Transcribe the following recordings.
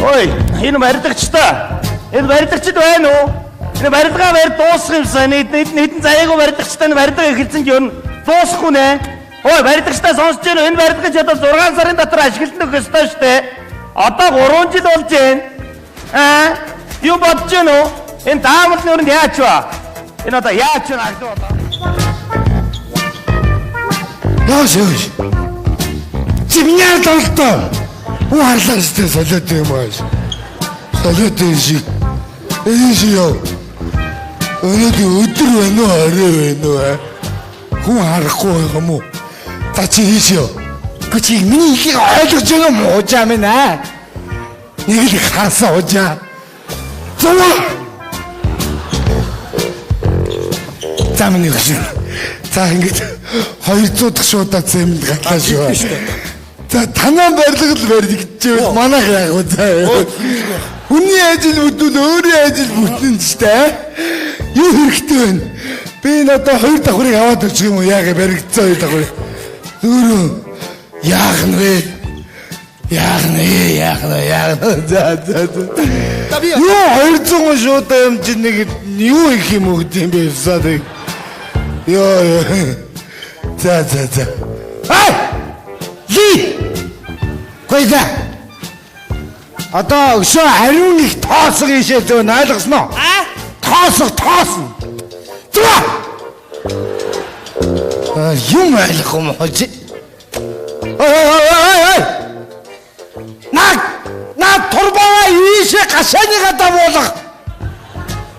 Ой, энэ барилдагчтай. Энэ барилдагчд байна уу? Энэ барилгаа барь дуусах юмсан. Нийтэн заяагүй барилдагчтай энэ барилга эхэлсэн ч юу дуусахгүй нэ. Ой, барилдагчтай сонсож байна уу? Энэ барилгач одоо 6 сарын дотор ашиглалтанд өгөх ёстой шүү дээ. Одоо 3 жил болж байна. Юу бодож байна уу? Энэ даамлын өрөнд яач вэ? Энэ одоо яач вэ гэдэг одоо? Яаш. Чи меня толтой. Уарлаастай солиод юм ааш. Солиод шиг. Эйш яа. Өдөр байна уу, орой байна уу? Хүн харахгүй юм уу? Та чи ийш яа. Чи миний ихийг ойлгож байгаа юм уу жаамэн аа? Нэг л хаасаа уужаа. Зовоо. Замын их шиг. За ингэж 200 дахь шуудаа зэмд гатлаа шүү. За танаа барилга л баригдчихвэл манайх яг уу заа. Хүний ажил бүдүүл өөрийн ажил бүтэн ч дээ. Юу хэрэгтэй вэ? Би энэ одоо 2 давхрыг аваад өгчих юм уу? Яг баригдсан 2 давхрыг. Өөрөө яах нь вэ? Яах нь. За. Юу 200 шуудаа юм чи нэг юу их юм уу гэдэм бэ? Садаг. Ёо. За. Ай! Ли! Койда. Одоо өшөө хариун их тоосго ийшээ зөө ойлгосноо? Тоосно. Зүа! Юм ойлгох юм уу чи? Ой! Наа турбаа ийшээ гашааны гадаа буулах.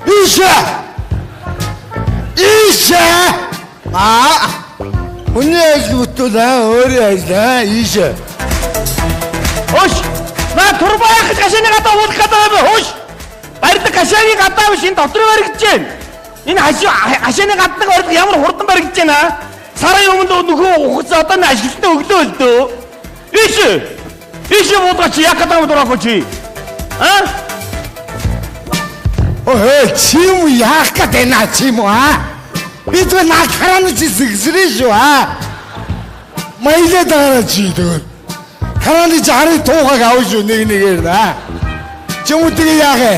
Ийшээ! Хүний ажил бүтүүл өөрийн ажил ийшээ. Хош! Наа турбаа яхаж гашааны гадаа буулах гэдэг юм хош! Барилга гашааны гадаа биш энэ дотор баригдаж байна. Энэ хашааны гаднаг барилга ямар хурдан баригдаж байна? Сарын өмнө нөхөө ухацсан одоо н ашиглалтанд өглөө л дөө. Ийшээ буудгач яг гэдэг юм дураагүй чи. Ой, чим яах гэдэг наа чим уу бид наа харааны зэсгэрээ шүү Маялаа дараа чи тэгвэл харааны жарыг туухаг авах шүү нэгээр наа. Чимүүдээ яах вэ?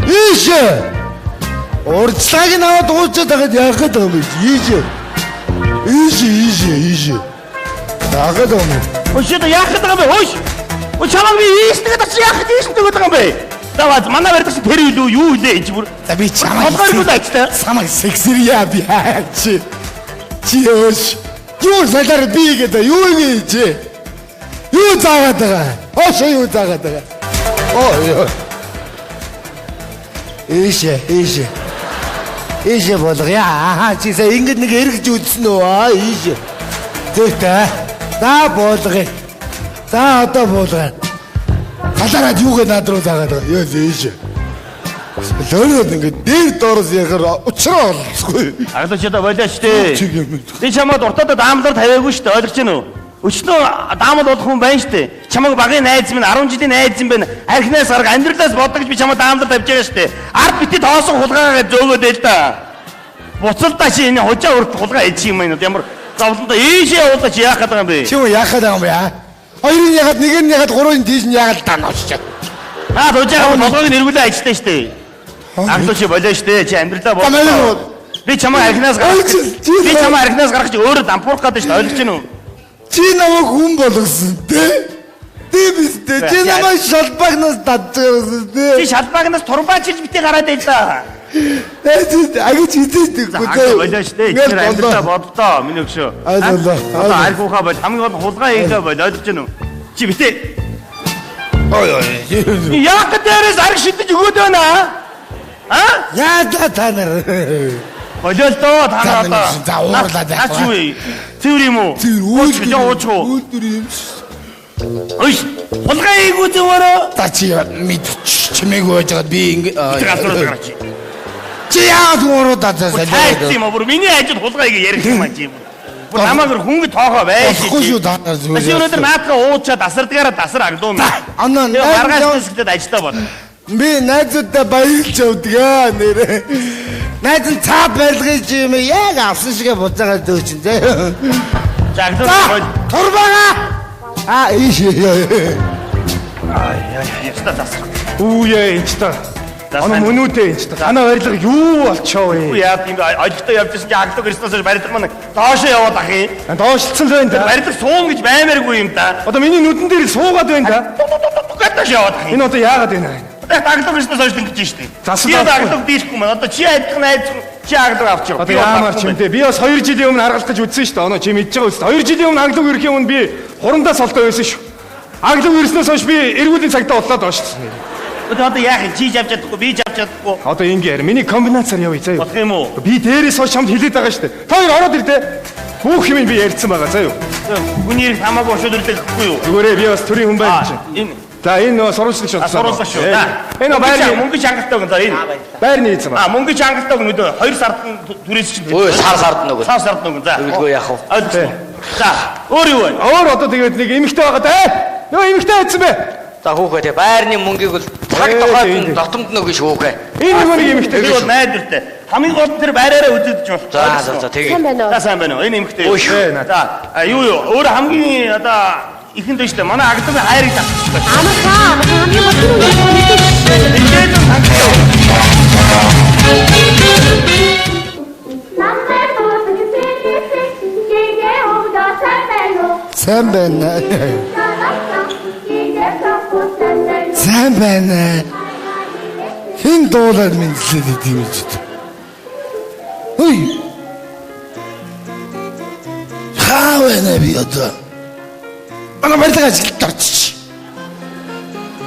Ийшээ. Урдлагыг наваад уучаад байгаад яах гэдэг юм бэ? Ийшээ. Яах гэдэг юм бэ? Өшөө яах гэдэг юм бэ? Ой чамаг би ийштэйг очиж яах гэдэг юм бэ? Даваа манай барьдагч тэр юу илээ энэ бүр. За би чамаг самаг сексэрья би чи. Чиос. Юу салаар би гэдэг юу ингэж? Юу заагаад байгаа? Юу заагаад байгаа? Ийшээ болгоё. Чи сая ингэж нэг эргэж үзсэн үү? Ийшээ. Тэгтээ. За болгоё. За одоо болгоё. Халаараад юугээ над руу заагаад байгаа. Ёо ийшээ. Лөрөөд ингэ дээр доороос яхаар уучраа олцгүй. Агуулч одоо болоо штэ. Би чамд уртаа даамлаар тавиагүй штэ. Ойлгож байна уу? Өчнөө даамал болох хүн байна штэ. Чамаг багын найз минь 10 жилийн найз юм байна. Архинаас арга амьдралаас бодог гэж би чамд даамлаар тавьж байгаа штэ. Ард бити тоосон хулгаагаа зөөгөөд л да. Буцалтаа чи энэ хожаа өрт хулгаа ичих юм байна. Ямар зовлондоо ийшээ явуулаа чи яах гэдэг юм бэ? Чи юу яах гэдэг юм бэ аа? Хоёрын ягаад нэг нь ягаад гурвын тийш нь ягаад данаачч. Хожаагаа болгоог нэргүүлээ ажиллаа штэ. Агуулч болоо штэ. Чи амьдралаа бодлоо. Би чамаа архинаас гаргаж өөрөө дампуурах гэдэг штэ. Ойлгож байна уу? Чи намайг хүн болгосон те? Дэмэстэй. Чи намайг шалбагнаас дадчихсан те? Чи шалбагнаас турбаачилж битээ гараад байл да. Агич хийдэг үгүй. Болоо штэ. Тэр амьдралаа бодлоо. Миний өгшөө. Одоо альхуухаа бол хамгийн гол хулгай хийгээ бол ойлгож байна уу? Чи битээ. Ой. Яг дээрээс арга шидэж өгөөд байна аа? Яа та нар. Болоо л доо та нар одоо. За уурлаад яах вэ? Цэвэр юм уу? Ууч. Ой, хулгай хийгүү зөөрөө. Та чи мэдчих чимээгүй байж байгаа би ингэ газруу гарч. Чи яагаад уурууд атаасаа л юм бүр миний ажил хулгай ийг ярих юм аа чи юм. Бүр намайг хөнгө тоохоо байж. Болохгүй шүү та нар зүгээр. Чи өнөөдөр наадгаа уучаад дасардгаараа дасар агдуу юм. Анаа маргааш нэсгэд ажиллаа бол. Би найзуудаа баярлж явдаг нэрээ. Найз нь цаа барилгыг юм яг авсан шигээ буцаагаад дөөч зэ. Жагдаа турбага. Аа ийш. Яста засах. Үүе энэ ч та. Ана мөнүүтэй энэ ч та. Танаа барилга юу болчихоо вэ? Яа тийм олигтой явж ирсэн чинь агдаг ирснээс барилга маань доошоо яваад ах юм. Доошлцсон л байна да. Барилга суун гэж баймааргүй юм да. Одоо миний нүдэн дээр суугаад байна да. Гадааш яваад ах юм. Энэ одоо яагаад байна? Агдаг ирснээс хойш ингэж штэ. Засал Би агдаг дийлэхгүй маань одоо чи айдах найз чи агдаг авчих. Одоо яамаар ч юм те. Би бас 2 жилийн өмнө харгалт гэж үзсэн шүү дээ. Оноо чи мэдж байгаа үст. 2 жилийн өмнө агдаг ирэхийн өмнө би хурандаа солдоо байсан шүү. Агдаг ирснээс хойш би эргүүлийн цагтаа утлаад доошлсон. Одоо яах юм? Чи явж чадахгүй, би явж чадахгүй. Одоо ингэ яар. Миний комбинацаар явъя заяа. Болох юм уу? Би дээрээс хойш чамд хэлээд байгаа шүү дээ. Та хоёр ороод ир те. Бүх юм би ярьсан байгаа заяа. Хүний хэрэг хамаагүй өшөөдөрлөхгүй юу? Зүгээрээ би бас төрийн хүн байна чинь. Энэ За энэ нөө сурвалжлах шууд. сурвалжлах шүү. Энэ байрны мөнгө чангалтай өгөн за энэ. байрны эзэм. Мөнгө чангалтай өгөн өдөө 2 сард түрээс чинь. Өө сард нөгөө. Сард өгөн за. Үргэлгүй яах вэ? Ойлгосон. За өөр юу вэ? Өөр одоо тэгээд нэг эмэгтэй байгаа да. Нөө эмэгтэй айдсан бэ? За хүүхэ те байрны мөнгийг бол цаг тохойд дотомд нөгөө шүүхэ. Энэ нэг эмэгтэй. Би бол найдвартай. Хамгийн гол нь тэр байраараа үзэж болох. За тэгээ. Сайн байна уу? За сайн байна уу? Энэ эмэгтэй. Ой. За юу өөр хамгийн одоо ихэнд нь шүү дээ. Манай агдаг хайрыг татчихсан. Амархан хамгийн бодсон юм мэдээ. Тэгээд хангалттай. Сайн байна. Сайн байна. Хэн дуулаад мэдлээд идэв юм чи. Ой. Хаваа би одоо. Ана барилга ажилд орчих.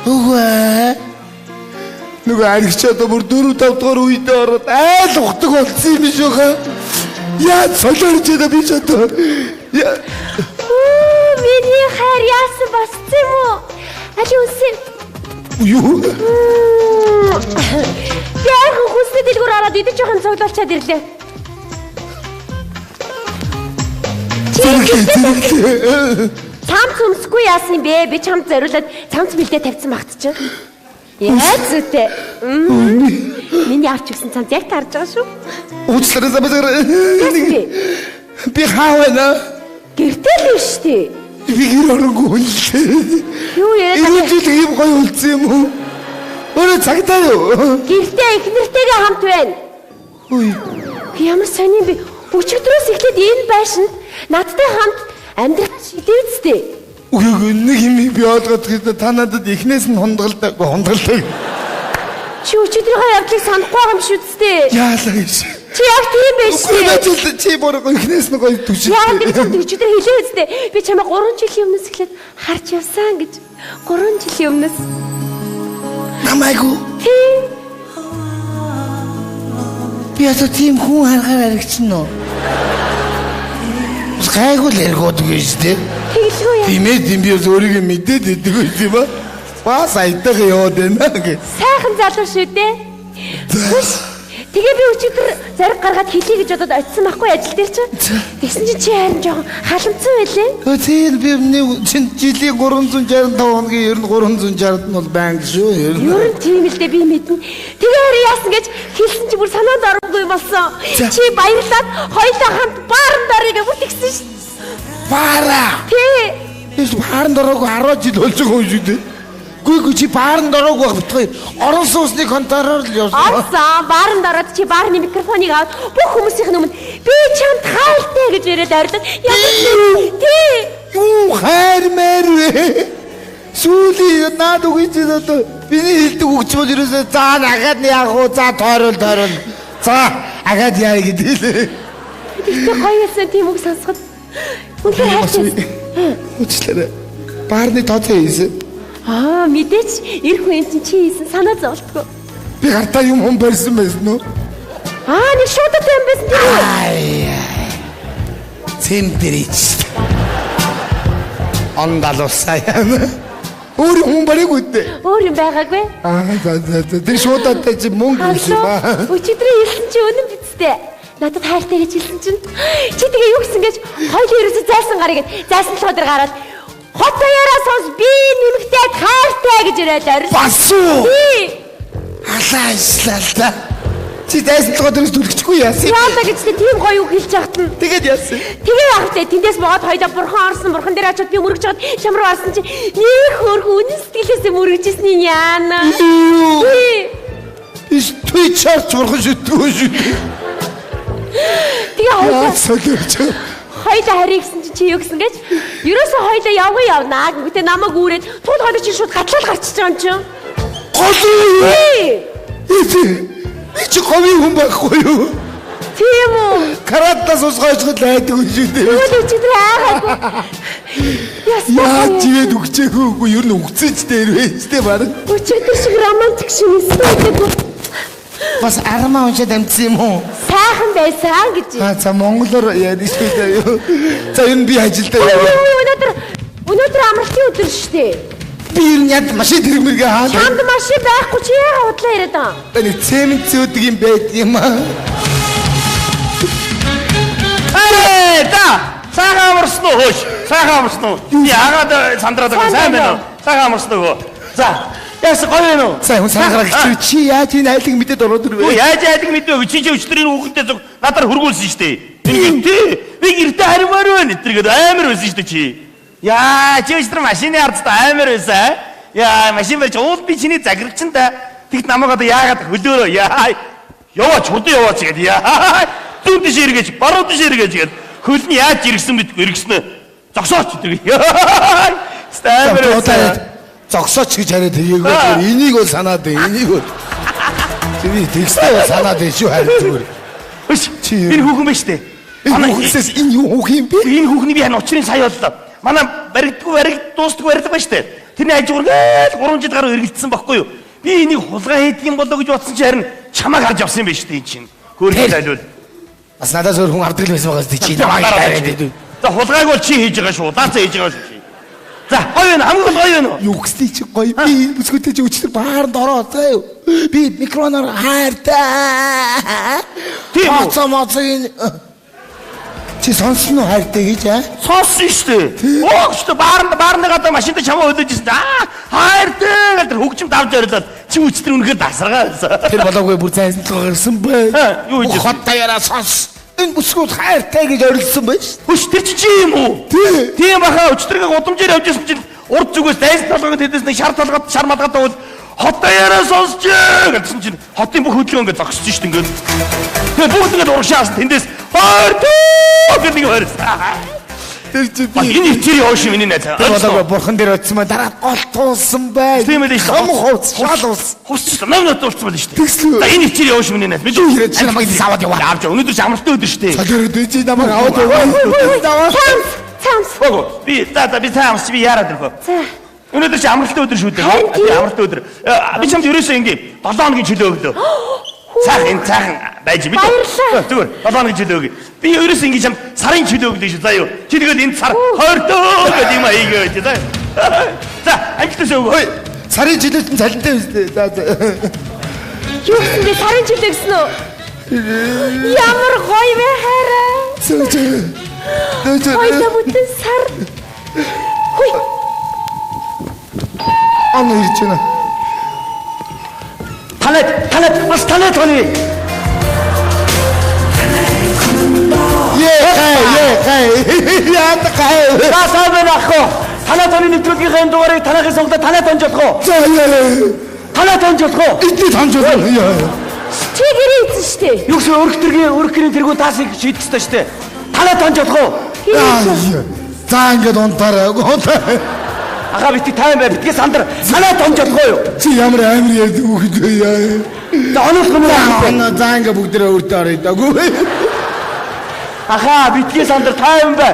Үгүй. Нөгөө аригч одоо бүр 4-5 дахь үедээ ороод айл ухдаг болсон юм шүү хаа. Яа солиорч яда би ч одоо. Миний хайр яасан басц юм уу? Али үсэн. Юу? Яг хүснэ дэлгүүр ороод идэж жоохон цуглуулчаад ирлээ. Цамц өмсгүй яасан юм бэ? Би чамд зориулаад цамц бэлдээ тавьсан багт чинь. Яа зүйтэй. Миний авч өгсөн цамц яг тарж байгаа шүү. Уучлаарай замаар. Би хаана? Гэртээ л биш тий. Би гэр оронггүй л. Юу яриад Энэ жил ийм гоё үлдсэн юм уу? Өөрөө цагтаа юу? гэртээ их нэртэйгээ хамт байна. Үй. Ямар сони би өчигдрөөс эхлээд энэ байшинд надтай хамт амьдрах шидэвчтэй. Үгүй нэг юм би ойлгоод гэхдээ та надад эхнээс нь хондог. Чи өчигдрийнхөө явдлыг санахгүй байгаа юм шүү дээ. Яалаа гэж. Чи яг тийм байж Үгүй тээ. надад чи борго эхнээс нь гоё түшиж. Яг гэж өчигдөр хэлээ үстэй. Би чамайг 3 жилийн өмнөөс эхлээд харж явсан гэж. 3 жилийн өмнөөс. Намайгу. Тийм. Би одоо тийм хүн харахаар аригчна уу? Гайгүй л эргүүд гэж дээ. Тэглгүй яа. Тийм ээ би бас өөрийгөө мэдээд идэг үү юм ба? Бас айдаг яваад байна гэж. Сайхан залуу шүү дээ. Хүш. Тэгээ би өчигдөр зариг гаргаад хэлье гэж бодоод очисон байхгүй ажил дээр чинь. Тэгсэн чинь чи харин жоохон халамцсан байлээ. Тийм би нэг жилийн 365 хоногийн ер нь 360-д нь бол банк шүү. Ер нь тийм л дээ би мэднэ. Тэгээ харин яасан гэж хэлсэн чи бүр санаанд ороогүй болсон. Чи баярлаад хоёулаа хамт баарн дарыг бүтгсэн шүү. Бара. Тий. Ես баарн дорог 10 жил болж байгаа юм шүү дээ. Гүг чи баарн дорог баг битгий. Орон сууцны контролоор л явсан. Орсон баарн дараад чи баарны микрофоныг аваад бүх хүмүүсийн өмнө би чамд хайртай гэж яриад ойрлоо. Тий. Юу хайр мэр вэ? Сүүлийн наад үгүй чи одоо миний хэлдэг үгч бол ерөөсөө за агаад яах уу за тойрол. За агаад яа гэдэг л. Тэгтээ гоё юмсан тийм үг сонсоход. Үнэхээр хайртай. Уучлаарай. Баарны тооцоо хийсэн. Мэдээч эр хүн чинь чи хийсэн санаа зовлтгоо. Би гартаа юм хүн барьсан байсан уу? Нэг шуудад юм байсан тийм үү? Цэмбэрич. Ондалуусаа юм. Өөр хүн баригүй дээ. Өөр юм байгаагүй. За. Тэр шуудаатай чи мөнгө өгсөн ба. Өчигдөр хэлсэн чи үнэн бицтэй. Надад хайртай гэж хэлсэн чинь чи тэгээ юу гэсэн гэж хоёул ерөөсөө зайсан гарыг зайсан толгой дээр гараад хот баяраа сонс би нэмэгтэй хайртай гэж яриад орсон. Бас уу? Тий. Алаашлаа. Чи дайсан толгой дөрөс түлхчихгүй яасан. Яалаа гэж тийм гоё үг хэлж яхад нь. Тэгээд яасан. Тэгээ явах те тэндээс боод хоёлаа бурхан орсон бурхан дээр очиод би мөрөгж чад шамруу орсон чи нэг хөөрхөн үнэн сэтгэлээсээ мөрөгжсэн юм яана. Иш түй чарч бурхан шүтгөө шүү. Тэгээ хоёлаа солиоч. хоёлаа харъя гэсэн чи юу гэсэн гэж ерөөсөө хоёлаа явнаа гэхдээ намайг үүрээд тул хоёлоо чи шууд гатлал гарчиж байгаа юм чи. Би чи говийн хүн байхгүй юу? Тийм үү? Каратас усгойчгод лайдаг хүн шүү дээ. Юу ч тэр айгаагүй. Яа чивэд үгчээгүй ер нь үгцээч дээр вэжтэй баг. Өчигдөр шиг романтик шинэсэн гэдэг. Бас армаа уншаад амжсан юм уу? Сайхан байсан гэж. За монголоор яа шүү дээ. За ер нь би ажилдаа яваа. Өнөөдөр амралтын өдөр шүү дээ. Би ер нь яд машин тэрмэргээ хаалаа. Чамд машин байхгүй чи яагаад худлаа яриад байгаа? Энийг цемент зөөдөг юм байд юм аа. Сайхан амарсан уу хөөш? Сайхан амарсан уу? Яагаад сандраад байгаа сайн байна уу? Сайхан амарсан уу? За, яас гоё вэ нөө? Сайн хүн сангарагч чи яаж энэ айлыг мэдээд ороод ирвэ? Оо яаж айлыг мэдвэ? Чи өчтөрийн хүүхэнтэй зүг надаар хургуулсан шүү дээ. Би гэртээ харимаар байна гэтэргээд амар байсан шүү дээ чи. Яа, чи өчтөр машины ардд амар байсан. Яа, машин барьж уул би чиний загирагчин та. Тэгт намайг одоо яагаад хөлөөрөө яа. Яваач хурдан яваач гэдэг. Яа. Түн тийш эргэж, баруун тийш эргэж гэдэг. Хөл нь яаж иргсэн мэдгүй иргснэ. Зогсооч гэдэг. Яа. Стамер. Зогсооч гэж хараад тэгээгүй. Энийг бол санаад бай. Энийг бол. Чиний текстээ санаад бай шүү харин зүгээр. Чи энэ хүүхэн байна штэ. Манай хүүхнээс энэ юу хүүхэн юм бэ? Энэ хүүхний би хань учрын сая боллоо. Манай баригддаг дуустдаг байна штэ. Тэрний ажигур гээл 3 жил гаруй эргэлдсэн баггүй юу? Би энийг хулгай хийдэг юм болоо гэж бодсон чи харин чамайг харж авсан юм байна штэ энэ чинь. Хөөрхөн айлвал. Бас надад зөв хүн авдаг л байсан байгаа чи намайг дайраад. За хулгайг бол чи хийж байгаа шүү. Даацаа хийж байгаа шүү чи. За гоё вэ? Хамгийн гоё вэ? Юу гэстэй чи гоё. Би бүсгүйтэй чи өчтөр бааранд ороод заа юу. Би микроноор хайртай. Тийм үү? Моцын чи сонсон уу хайртай гэж аа? Сонсон шүү дээ. Оо шүү дээ баарны гадаа машинтай чамаа өдөөж ирсэн. Хайртай гэдэг хөгжим давж орилоод чи өчтөр үнэхээр дасаргаа байсан. Тэр болоогүй бүр зайсан л гарсан бай. Юу гэж хоттой яраа сонс. Энэ бүсгүүд хайртай гэж орилсон байж. Хүч тэр чи юм уу? Тийм баха өчтөргээ гудамжаар явж ирсэн чинь урд зүгээс дайсан толгойд хэдээс нэг шар толгойд шар малгад тавал хоттой яраа сонсч гэсэн чинь хотын бүх хөдөлгөөн ингээд зогсож шít ингээд. Тэгээд бүгд ингээд урагшаасан тэндээс хайртай гэдэг юм харсан. Тэр чи би энэ ичээр яваш миний найз. болоогүй бурхан дээр очсон маа дараа гол туулсан бай. Тийм ээ шүү. Хам хувц шал ус. Хусч намнад дууссан байл шүү. Тэгслээ. За энэ ичээр яваш миний найз. Юу яриад чи намайг саваад яваа. Явж өнөөдөр ч амралтын өдөр шүү дээ. Солиороо чи намайг аваад яваа. Цамс. Би би цаамс би яарад ирэх. За. Өнөөдөр чи амралтын өдөр шүү дээ. Би амралтын өдөр. Би чамд ерөөсөө ингээ 7 хоногийн чөлөө өглөө. Цаахан байж би. Зүгээр 7 хоногийн чөлөө өглөө. Би ерөөсөө ингээ чам сарын чөлөө өглөө шүү заа юу. Чи тэгээд энэ сар 20 гэдэг юм аягаа гэж заа. За амжилттай өгөө. Сарын жилээс нь цалинтай үстэй. За. Юу гэсэн бэ сарын жилээ гэсэн үү? Ямар гоё вэ хараа. Хоёлаа бүтэн сар. Хүй. Ана ирж байна. Танай тони. Яа. Саасаа нахо. Танай тони нэвтрүүлгийн дугаарыг танайхын сонгодоо танай тонж болох уу? За яа. Танай тонж болох уу? Эдний тонж болох. Яа. Чи гэрээ ийдсэн шүү дээ. Юу гэсэн өрх гэрийн тэргүүн таасыг шийдэх ёстой шүү дээ. Танай тонж болох уу? За ингээд унтаарай. Агаа битгий тайван бай. Битгий сандар. Танай тонж болох уу? Чи ямар амир ярьдаг хүүхэд вэ яа. За оноо хүмүүс за ингээд бүгдээ өөртөө оройдаагүй. Аха битгий сандар тайван бай.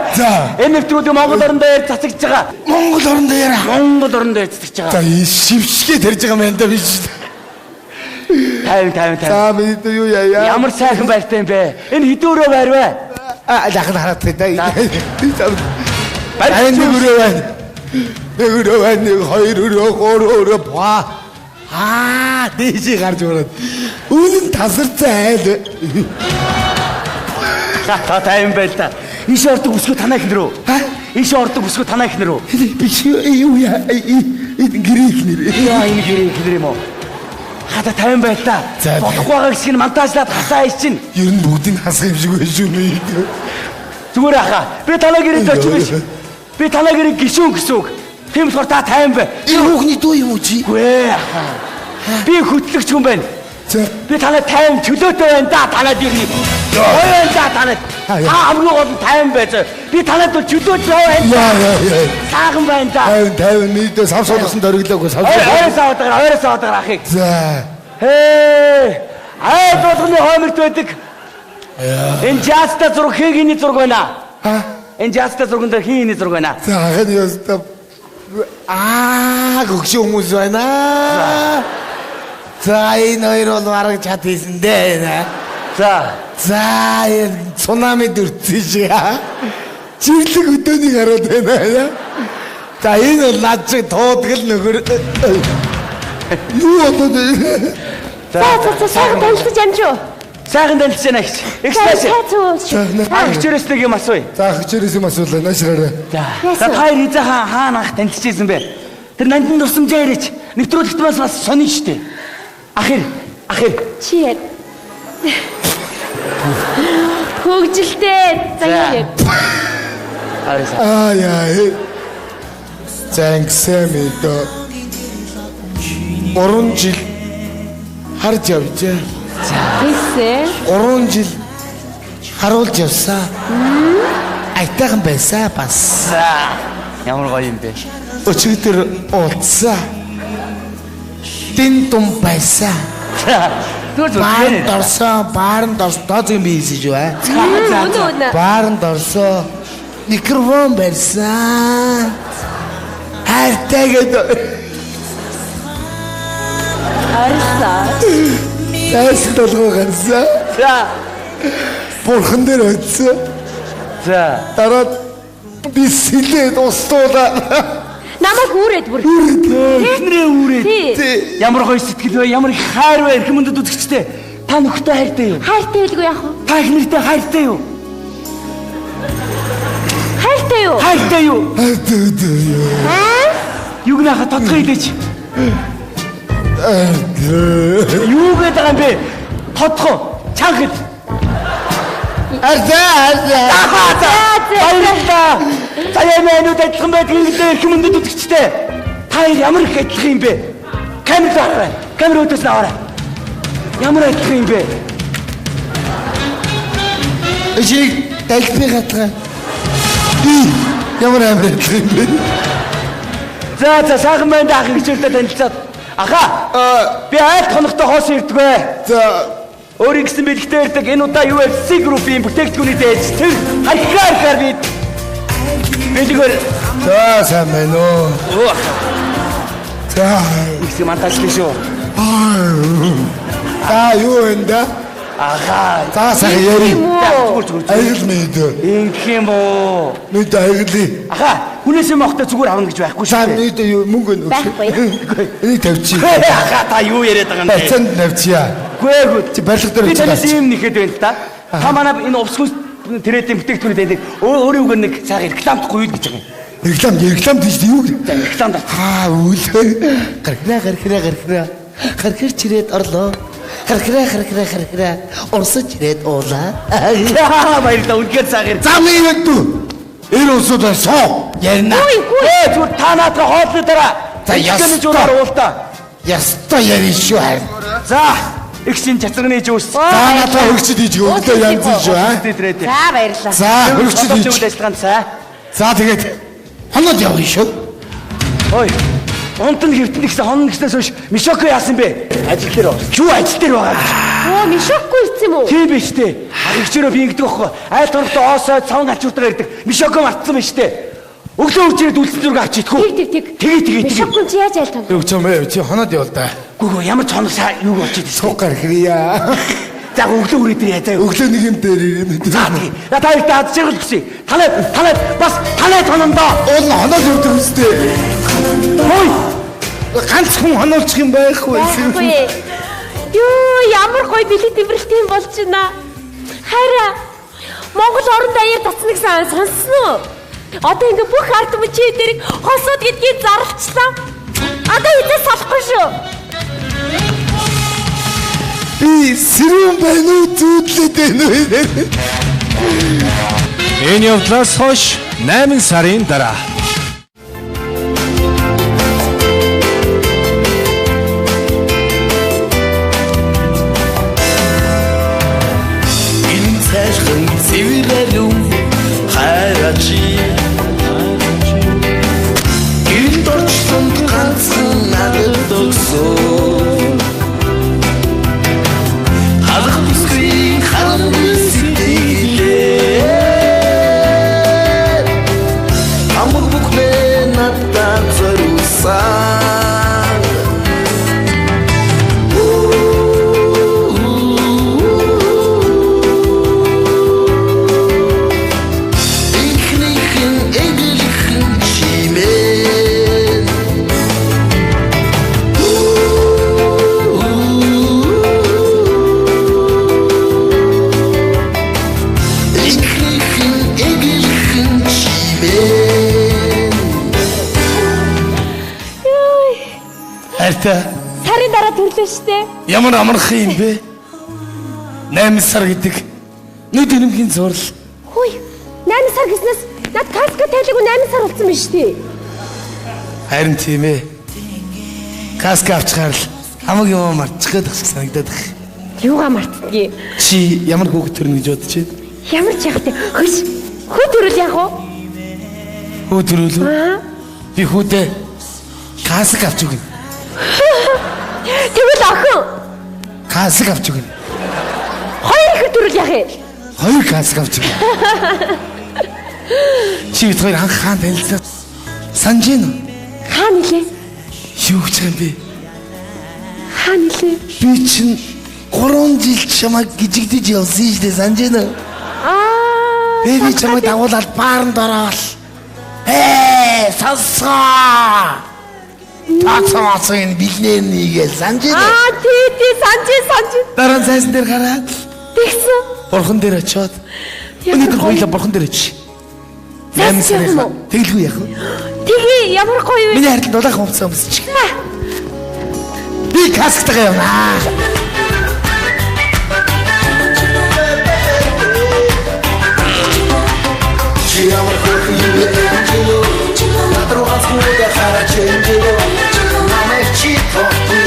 Энэ нэвтрүүлэг Монгол орондоо ярьж цацагч байгаа. Монгол орондоо яра. Монгол орондоо ярьж цацагч байгаа. За шившгээ тарьж байгаа юм да биш. Тайван. За бид юу яа. Ямар сайхан байртай юм бэ? Энэ хэдүүрөө байр вэ? Дахин хараад таа. Байр нүрөө байна. Нүрөө байна. 2 өрөө 3 өрөө ба. Дээшээ гарч ороод. Үнэн тасарцаа айл. Та тайван байл та. Иш ордог өсгөө танай ихнэр үү? Иш ордог өсгөө танай ихнэр үү? Биш юу яа. Гэрээ ихнэр. Яа энэ гэрээ ихнэр юм уу? Хата 50 байл та. За. Бодохгүй байгаа гэх нь монтажлаад хасаа ич чинь. Ер нь бүгдийг хасах юм шиг байна шүү дээ. Зүгээр ахаа. Би танаа гэрээ очив биш. Би танаа гэрээ гişүүн гэсэн үг. Тийм болохоор та 50 бай. Энэ хүүхний дүү юм уу чи? Гүй ахаа. Би хөтлөгч хүн байна. За. Би танаа 50 чөлөөтэй байна да танаад ирнэ. Ой да танаад. Та хамгийн гол нь 50 байж. Би танаад бол чөлөөтэй байна. Яа. Саахан байна да. 50 нийтээ сав суулгасан дөрөглөөгүй сав. Ойроо савдаг ахыг. За. Ай болгоны хооморт байдаг. Энэ жаста зураг хийгний зураг байна. Энэ жаста зурган дээр хийгний зураг байна. За хань яста. Гөгшөө хүмүүс байна. За энэ хоёр бол бараг чад хийсэн дээ. За энэ цунами дүрцэн шиг. Чиглэг өдөөнийг хараад байна. За энэ бол над шиг туудгал нөхөр. Юу болоод. За сайхан танилцж амжуу. Сайхан танилцж байна гэж. Экспресс. Агчрээс нэг юм асууя. За агчрээс юм асуулаа наашраарай. За хоёр хизээ хаана ах танилцчихсэн бэ? Тэр нандин дурсамжаа яриач. Нэвтрүүлэгт бас сонин штэ. Ахир. Чи яа. Хөгжилтэй. За яа. Яа. Зангсэмэдо. 3 жил харж явжээ. Тэсээ. 3 жил харуулж явсаа. Айтайхан байсаа бас. Ямар гоё юм бэ? Өчигдөр уулзаа. Тин тум байсаа. Бааранд орсон тооцоо юм бийсэн шүү аа. Бааранд орсон. Микрофон барьсан. Хайртайгээд Арсаа. Тас толгой гарсан. Бурхан дээр очсон. Дараа би сэлээд устуулаа. Намайг үүрээд бүр. Эхнэрээ үүрээд. Ямар гоё сэтгэл вэ? Ямар их хайр вэ? Эрхэм мөндөд үзэгчтэй. Та нөхдөд хайртай юу? Хайртай байлгүй яах вэ? Та эхнэртэй хайртай юу? Хайртай юу? Хайртай юу? Юг нахад тодгоо идэж. Юу гэдэг юм бэ? Тодгоо. Чанхад. Баярлалаа. Саяанууд адилхан байдгийг эрхэм мөндөд үзэгчтэй. Та ямар их адилхан юм бэ? Камер өдөөс нь аваарай. Ямар адилхан юм бэ? Эцэг дэлбэ гатгаа. Ямар амар адилхан юм бэ? За сайхан байна да ах гэжүүлдэ танилцаад. Аха. Би аль хоногтой хоос ирдэг вэ? За өөрийн гэсэн бэлгтэй ирдэг энэ удаа UFC группийн бүтээгдэхүүний дээд тэр харьяар бид бэлгээр за сайн байна уу? За их монтаж шүү. Юу энэ? Аха. За сайн яри. Зүгээр. Аял мэд. Ингэх юм уу? Мэд аялли. Аха. Хүнээс юм авахта зүгээр авна гэж байхгүй шүү. Сайн мэд мөнгө өгөх. Байхгүй. Энийг тавьчих. Аха та юу яриад байгаа юм бэ? Бацанд навчия. Гүй. Чи барилга дээр би танаас юм нэхэд байна та. Та манай энэ увсгүйс тэрэдийн бүтээгдэхүүний байдаг. Өөрийн үгээр нэг цаага рекламдахгүй юу гэж байгаа юм. Реклам тийш юу? Рекламд. Үл. Гархэр чирээд орлоо. Гархраа. Урсаж ирээд уулаа. Баярлалаа. Үнэхээр цаагаар. Зам ийвэд. Энэ усудаа соо. Ярина. Зүгээр та наадаа хоолны дараа. За яс. Зүгээр уулаа. Яста ярина шүү харин. За, их шин чацраны жүүс. За надад хөргөчд хийж өглөө янз шүү аа. За баярлалаа. За хөргөчд хийж. За тэгээд хоноод явъя шүү. Ой. Онтон хэвтэн гэсэн хоног гэснээс хойш Мишоко яасан бэ? Ажил дээр байна. Юу ажил дээр байгаа? Мишоко ирсэн юм уу? Тийм биш үү? Агчроо би ингэдэг байхгүй. Айл торгот оосоо цаван ачуутаа ирдэг. Мишоко мартсан байж тээ. Өглөө үржирээд үлдсэн зураг авч идэх үү? Тэгээ. Мишоко чи яаж айл тоо? Юу ч юм бэ? Чи хоноод явал да. Гүгөө ямар ч хоног юу болж идэв. Суг гархрия. За өглөө үрээд яа. Өглөө нэг юм дээр ирнэ. За тий. Та хоёрт хад зэрэг хүсье. Танай бас танай тонондоо. Уул хоноод явдаг үстэй. Хой. Ганц хүн хонолчих юм байхгүй. Юу ямар гоё бэлэг дэврэлт юм болж байна. Хараа Монгол орон даяар татсан гэсэн сонссон уу? Одоо ингээ бүх ард мөчөө дээр хосууд гэдгийг зарлцлаа. Одоо хэзээ салахгүй шүү. Би сэрүүн байна уу зүудлээд байна уу? Энэ явдлаас хойш 8 сарын дараа. Энэ цайхан цэвэрэлүү хайрачи. Гэрд орчсонд ганцхан надад өгсөн. Халах бүсгүй харамгүй сэтгэлээ. Амг бүхнээ надад зориулсан. Ихнийхэн эгэлхэн чимээ. Ихнийхэн эгэлхэн чимээ. Хайртай. Сарын дараа төрлөө штэ. Ямар амархан юм бэ? 8 сар гэдэг нүд ирэмхийн зурл. Хүй. 8 сар гэснээс над каска тайлгүй 8 сар болсон байна штэ. Харин тийм ээ. Каска авчихаар л хамаг юм марчих гээд ахсах санагдаад их. Юугаа мартдгийг. Чи ямар хүүхэд төрнө гэж бодож байна? Ямар ч яг тэ. Хөш. Хүү төрөл яах вэ? Хүү төрүүлээ. Аа. Би хүүдээ каск авч өгнө. Тэгвэл охин. Каск авч өгнө. Хоёр их төрөл яах вэ? 2 каск авч өгнө. Чи бид хоёр анх хаан танилцсан. Санаж байна уу? Хаа нилээ? Юу гэж юм бэ? Хаа нилээ? Би чинь 3 жил чамайг гжигдэж явсан шүү дээ, санаж байна уу? Аа. Би чамайг дагуулаад баарнд ороод сонсоо. Тацаасын бэлнээр нэгээл санаж байна. Аа тий санаж. Дараа нь зайсан дээр гараад Тэгсэн. бурхан дээр очиод өнөөдөр хоёулаа бурхан дээр очив. Зайсан юм уу? Тэглгүй яах вэ? Тэгээ ямар гоё вэ? Миний хайртанд дулаахан өмсөн өмсчих. Би касктайгаа явнаа. Чи ямар хөөрхөн юм бэ? Надруугаас хүлээ хараач юм бэ? Намайг чи тоохгүй.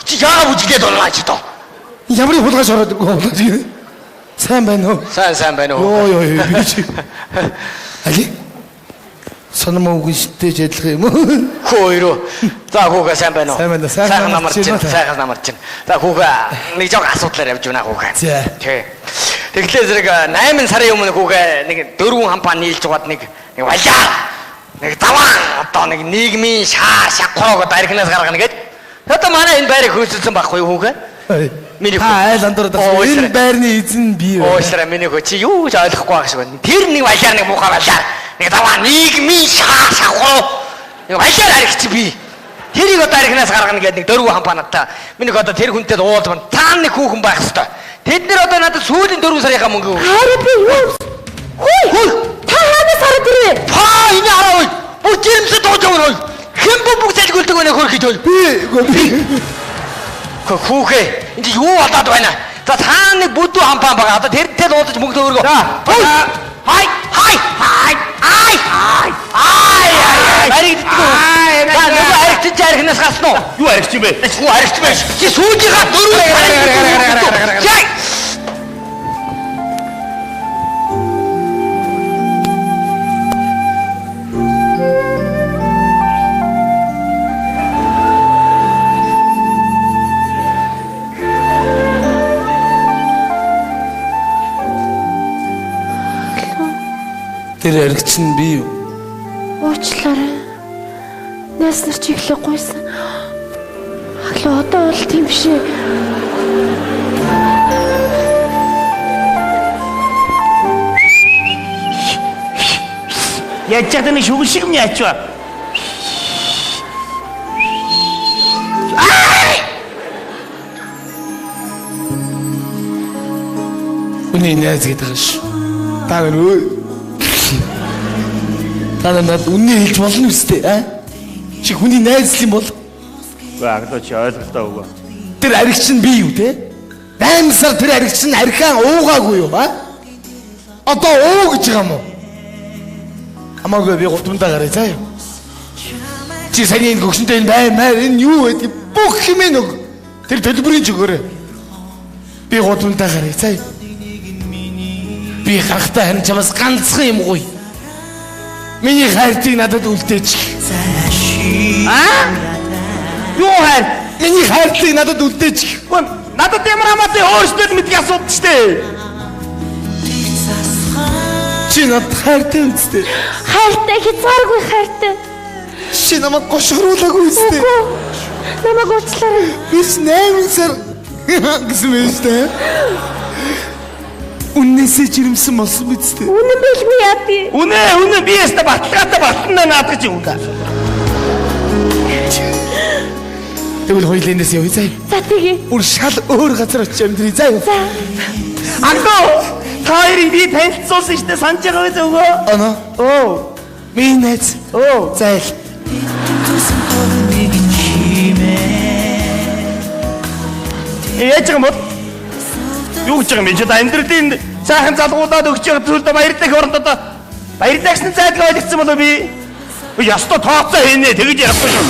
Чи яагаад үжиглээд болоо чи тоо? Ямар хулгайш ороод өгөө. Сайн байна уу? Сайн байна уу? Йоо би чи. Али? Санамаа үгүйтэй ажиллах юм уу? Хөөөрөө. За хүүгээ сайн байна уу? Сайн байна. Сайхан намарч чинь. За хүүгээ нэг жоо асуудлаар явж байна хүүгээ. За. Тий. Тэглээ зэрэг 8 сарын өмнө хүүгээ нэг 4 хампаа нийлж угаад нэг валаа. Нэг даваа одоо нэг нийгмийн шахуураг даригнаас гаргана гэд. Одоо манай энэ байрыг хөөцөлсөн байхгүй юу хүүгээ? Миний айл андуураад энэ байрны эзэн би юу? Оошлаа миний хөө чи юу ч ойлгохгүй байх шиг байна. Тэр нэг валаар нэг муухай валаар. Нэг даваа нийгмийн шахуураг. Нэг валаар аригч би. Тэрийг одоо аригнаас гаргана гэдэг нэг 4 хампаа надаа. Миний одоо тэр хүнтэй уулзман та нэг хүүхэн байх хэвээр. Тэд нэр одоо надад сүүлийн 4 сарынхаа мөнгө өгөх. Харин би юу? Хүй. Та хаанаас хараад ирвэ? Фаа энэ хараа ой. Бүр жимсэ дууж өгнө ой. Хэн бүгд залгуулдаг байна хөрх гэж ой. Би Хүүхээ. Энд юу болоод байна? За та нэг бүдүү хампаа байгаа. Одоо тэрнтэй уулзаж мөнгө өгөргөө. Хай. Ариг дитгүү. За нэг аригч аригнаас гасан уу? Юу аригч юм бэ? Юу аригч байж? Чи сүүжийнхаа 4 Яй. тэр аригч нь би юу? Уучлаарай. Нас нар чиглэх гойсон. Хаглаа одоо бол тийм биш ээ. Яаж ч нэг шүгэл шиг юм яачва. Үний найз гэдэг ш. Та нөө. Та надад үнэ хэлж болно үстэй, а? Чи хүний найз юм бол? Аглууч ойлголтоо өгөө. Тэр аригч нь би юу те? 8 сар тэр аригч нь архиан уугаагүй юу а? Одоо уу гэж байгаа юм уу? Амаагүй би гутамдаа гараа заа юу? Чи саяны энэ гөгшөнтэй энэ баймаар энэ юу гэдэг бүх хэмээн өг. Тэр төлбөрийн чигээрээ. Би гутамдаа гараа заа юу? Би харахтаа харин чамаас ганцхан юм гоё. Миний хайртыг надад үлдээч. Юу хайр? Миний хайртыг надад үлдээч. Надад ямар хамаатай өөрсдөө мэдгийг асуудаг штэ. Чи надад хайртай үстэй. Хайртай хязгааргүй хайртай. Чи намайг гошгоруулаагүй үстэй. Намайг уучлаарай. Биш 8 сар гэсэн мэт. Үннээсээ жирэмсэн болсон биз дээ. Үнэн билгүй яадий. Үнэ би яста батлагаатай батлана наадах чи үнэ. Тэгвэл хоёулынээс явъя заа. За тэгээ. Үр шал өөр газар очиж амьдрий заа. За. Ангоо таарын би танилцуулсан штэ санаж байгаа биз өгөө. Оно. Оо. Миний найз. Оо. Зайл. Яаж юм бол? Юу гэж байгаа юм чи амьдралын сайхан залгуудад өгч байгаа зүйлд баярлах оронд одоо баярлагчны зайдлыг ойлгоцсон болов би. Ястаа тооцоо хийнэ тэгэж ярихгүй шүү.